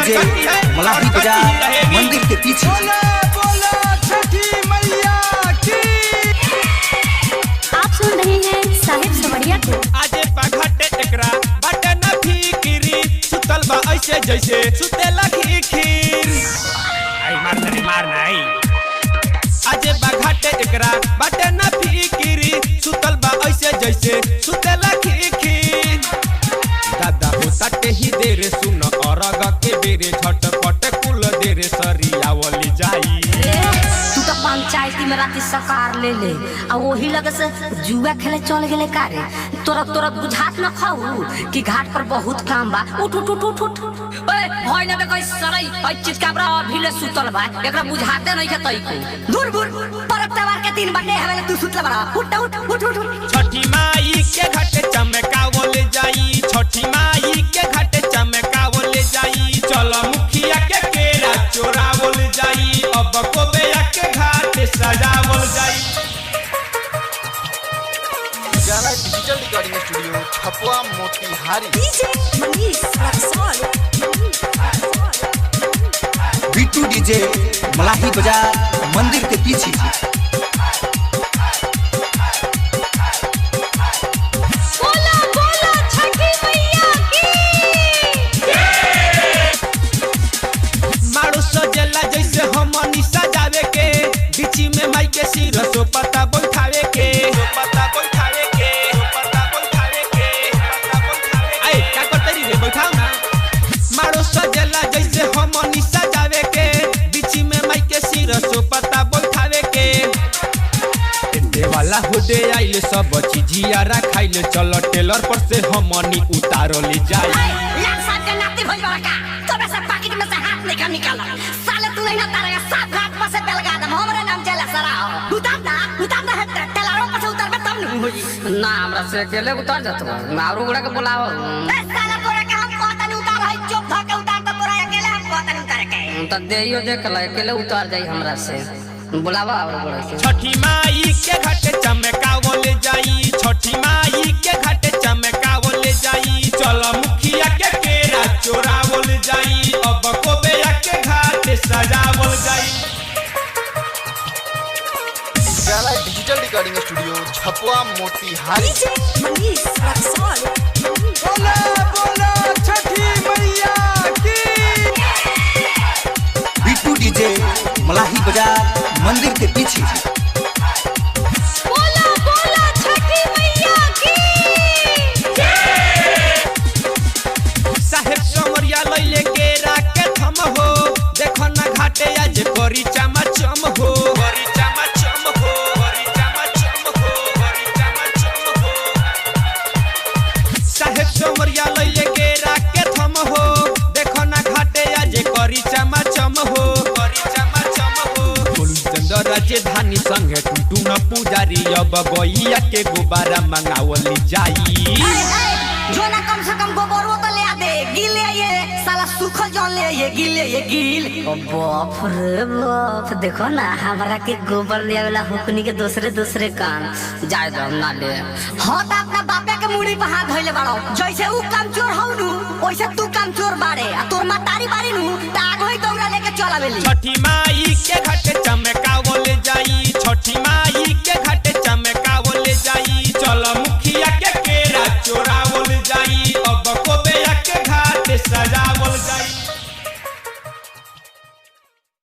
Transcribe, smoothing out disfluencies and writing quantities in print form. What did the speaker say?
DJ Malahi Bazar मंदिर के पीछे। आप सुन रहे हैं साहिब सवरिया को। आजे बाघाटे एकरा बाटे न फिकिरी सुतल बा ऐसे जैसे सुतेला खीर आई मार नहीं आजे बाघाटे एकरा बाटे न फिकिरी सुतल बा ऐसे जैसे सुतेला खीर दादा होता के ही देर सुन अरग के बेरे झटपट कुल देर सरियावली जाई। तू तो पंचायती में राती सकार ले आ वही लगे से जुआ खेले चल गेले कारे। तोरा बुझात न खाऊ कि घाट पर बहुत काम बा। उठ उठ उठ उठ उठ ओए होय न देखै सरई ओइ चितकाबरा अभिले सुतल बा एकरा बुझाते नहीं के तई को। दूर दूर परब त्योहार के दिन बाटे हवेले तू सुतल बड़ा। उठ उठ उठ उठ छठी माई के घाटे चमकावले जाई छठी माई के घाटे चमकावले जाई चल मुखिया के केरा चोरावल जाई अब को बेया के घाटे सजावल जाई। गाना digital recording studio Chhapwa Motihari. DJ Manish Raxaul Bittu DJ Malahi Bazar मंदिर के पीछे। सजावे के बिची में माई के सिर सो पता बैठावे के आई का करतरी रे बैठाओ ना मारो सजला जैसे हमनी सजावे के बिची में माई के सिर सो पता बैठावे के देवाला होडे आइले सब चीजिया रखाइले चल टेलर पर से हमनी उतारली जाई। लाल साहब के नाती भइल बड़ा का तोरे से पाकिट में से हाथ निकाल साले तू नहीं ना तारेगा साफ घाट पर से बेलगा दम हमरे नाम चला सरा उतार ना है टेलरों पर से उतारबे तब न होई ना हमरा से अकेले उतार जातो मारू गुड़ा के बुलाओ ए साला तोरा के हम कहता नहीं उतार है चुप ध के उतार तो तोरा अकेले हम कहता नहीं उतार के त देइयो देख ल अकेले उतार जाई हमरा से बुलावा और गुड़ा से। छठी माई के घाटे चमकावले जाई छठी माई के घाटे चमकावले जाई चल मुखिया के केरा चोरावल जाई अब को बेया के घाटे सजावल जाई। गाना digital recording studio Chhapwa Motihari. DJ Manish Raxaul बोला छठी मैया की। बिट्टू डीजे मलाही बाजार मंदिर के पीछे। बोला छठी मैया की। साहेब समरिया लइले के राके थम हो देखो ना घाटे आज करी चमचम हो करी चमचम हो करी चमचम हो करी चमचम हो। साहेब समरिया लइले के राके थम हो देखो ना घाटे आज करी चमचम हो करी चमचम हो। चंद्र राजधानी संगे टूटू न पुजारी अब गैया के गुब्बारा मंगावली जाई। जो ना कम से कम गोबरो तो ले आ दे गिल ले ये साला सूखल जौन ले ये गिल ओ बाप रे बाप देखो ना हमरा के गोबर ले वाला हुकनी के दूसरे काम जाय दो ना ले हां त अपना बापे के मुड़ी पे हाथ धइले बाड़ो जैसे ऊ काम चोर हौ नु वैसे तू काम चोर बाड़े आ तोर मातारी बाड़ी नु त आग होई तोरा लेके चल आवेली। छठी माई के घाटे चमकाव